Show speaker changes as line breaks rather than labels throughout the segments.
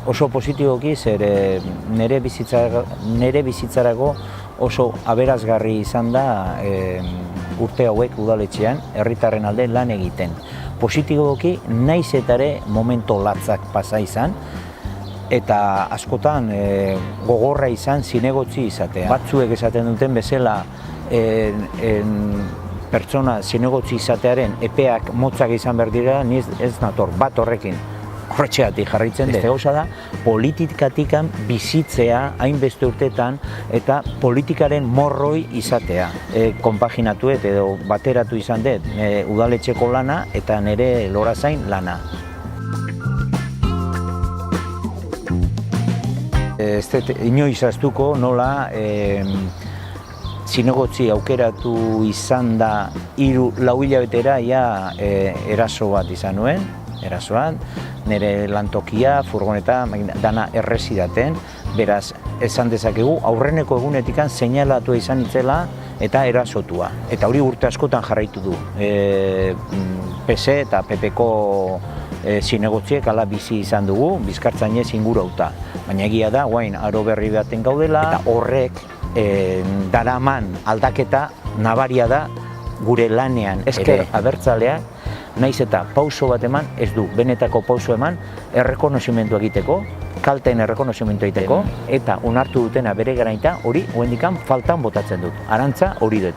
Oso positiboki, zer nire bizitzarako oso aberasgarri izan da urte hauek udaletxean herritarren alde lan egiten. Positiboki naiz etare momento latzak pasa izan, eta askotan gogorra izan zinegotzi izatea. Batzuek esaten duten bezala pertsona zinegotzi izatearen epeak motzak izan behar dira, ni ez nator bat horrekin. Horretxeatik jarraitzen dut. Gauza da, politikatikan bizitzea hainbeste urtetan eta politikaren morroi izatea. Konpaginatu edo bateratu izan dut udaletxeko lana eta nire lorazain lana. Ez dut inoiz ahaztuko nola zinegotzi aukeratu izan da 3-4 hilabetera eraso bat izan nuen, erasoan, nire lantokia, furgoneta, dana errezidaten, beraz, esan dezakegu, aurreneko egunetikan seinalatua izan itzela eta erasotua. Eta hori urte askotan jarraitu du. PS eta PPko zinegotziek ala bizi izan dugu, bizkartzainez ingurauta. Baina egia da, guain, aro berri baten gaudela, eta horrek daraman aldaketa nabaria da gure lanean. Ezker abertzaleak, naiz eta pauso bat eman, ez du, benetako pauso eman, errekonozimendu egiteko, kalteen errekonozimendu egiteko, eta onartu dutena bere garaita hori, oendikan faltan botatzen dut. Arantza hori dut.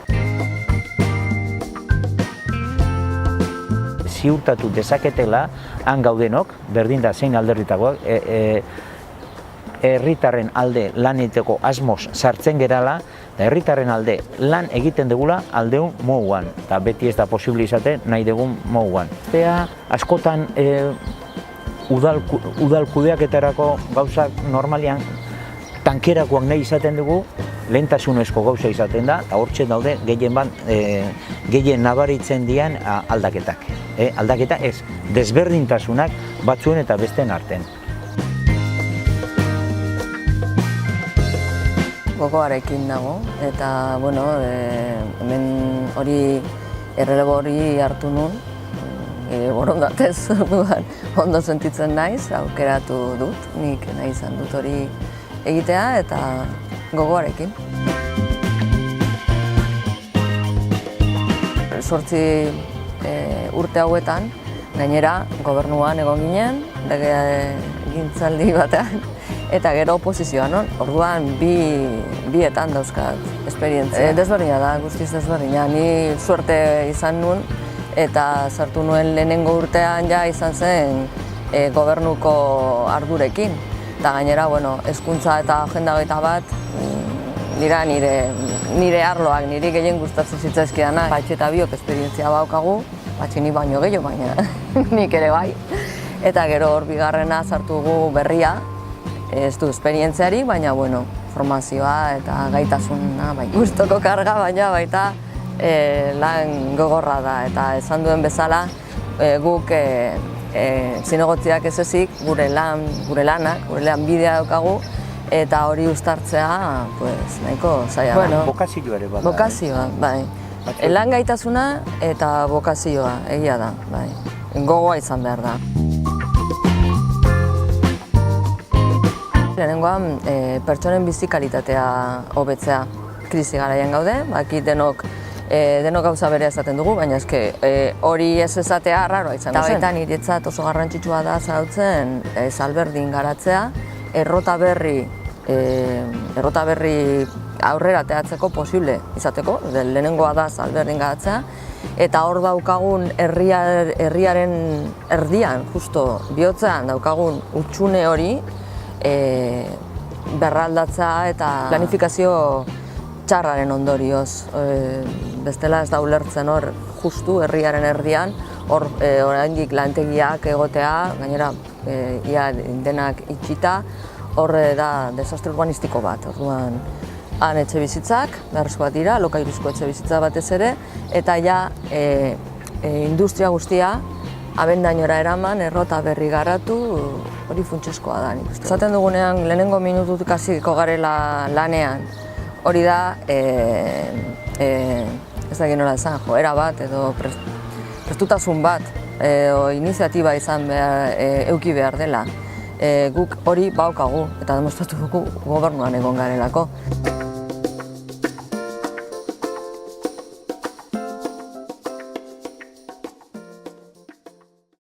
Ziurtatu dezaketela, han gaudenok, berdin da zein alderritakoak, herritarren alde lan egiteko asmoz sartzen gerala, eta herritarren alde lan egiten dugula aldeun moduan, eta beti ez da posible izaten nahi dugun moduan. Askotan udal kudeaketarako gauzak normalian tankerakoak nahi izaten dugu, lehentasunezko gauza izaten da, eta hortxe daude gehien nabaritzen dian aldaketak. Aldaketa ez, desberdintasunak batzuen eta besteen artean.
Gogoarekin nago, eta, bueno, hemen hori errelebo hori hartu nun, borondatez ondo sentitzen naiz, aukeratu dut, nik nahi izan dut hori egitea eta gogoarekin. 8 urte hauetan, gainera gobernuan egon ginen, legegintzaldi batean, eta gero oposizioan, orduan bietan dauzkat esperientzia. Desberdina da, guztiz desberdina. Ni suerte izan nuen eta sartu nuen lehenengo urtean ja izan zen gobernuko ardurekin. Eta gainera, hezkuntza eta agenda 21 dira nire arloak, niri gehien gustatzen zitzaizkidanak. Patxi eta biok esperientzia baukagu, patxi ni baino gehiago, baina nik ere bai. Eta gero hor bigarrena sartu dugu berria, ez du esperientziari, baina formazioa eta gaitasuna, gustoko karga, baina baita lan gogorra da. Eta esan duen bezala, guk zinegotziak ez ezik, gure lan bidea daukagu, eta hori uztartzea nahiko zaila da.
Bokazioa ere bada.
Bokazioa, bai. Lan gaitasuna eta bokazioa, egia da, bai. Gogoa izan behar da. Lehenengoan, pertsonen bizi kalitatea hobetzea krisi garaian gaude, denok gauza bere esaten dugu, baina hori ez esatea arraroa izango zen. Eta baita niretzat oso garrantzitsua da zautzen Zalberdin garatzea, errota berri aurrera teatzeko posible izateko, lehenengoa da Zalberdin garatzea, eta hor daukagun herriaren erdian, justo bihotzean daukagun hutsune hori, berraldatza eta planifikazio txarraren ondorioz. Bestela ez da ulertzen hor justu herriaren erdian, hor oraindik lantegiak egotea, gainera ia denak itxita, hor da desastre urbanistiko bat. Orduan han etxe bizitzak, beharrezkoak dira, lokairuzko etxe bizitza batez ere, eta ja industria guztia abendainora eraman, errota berri garatu, hori funtsezkoa da. Esaten dugunean, lehenengo minututik hasiko garela lanean, hori da, ez da nola esan, joera bat edo prestutasun bat, iniziatiba izan eduki behar dela. guk hori baukagu eta demostratu dugu gobernuan egon garelako.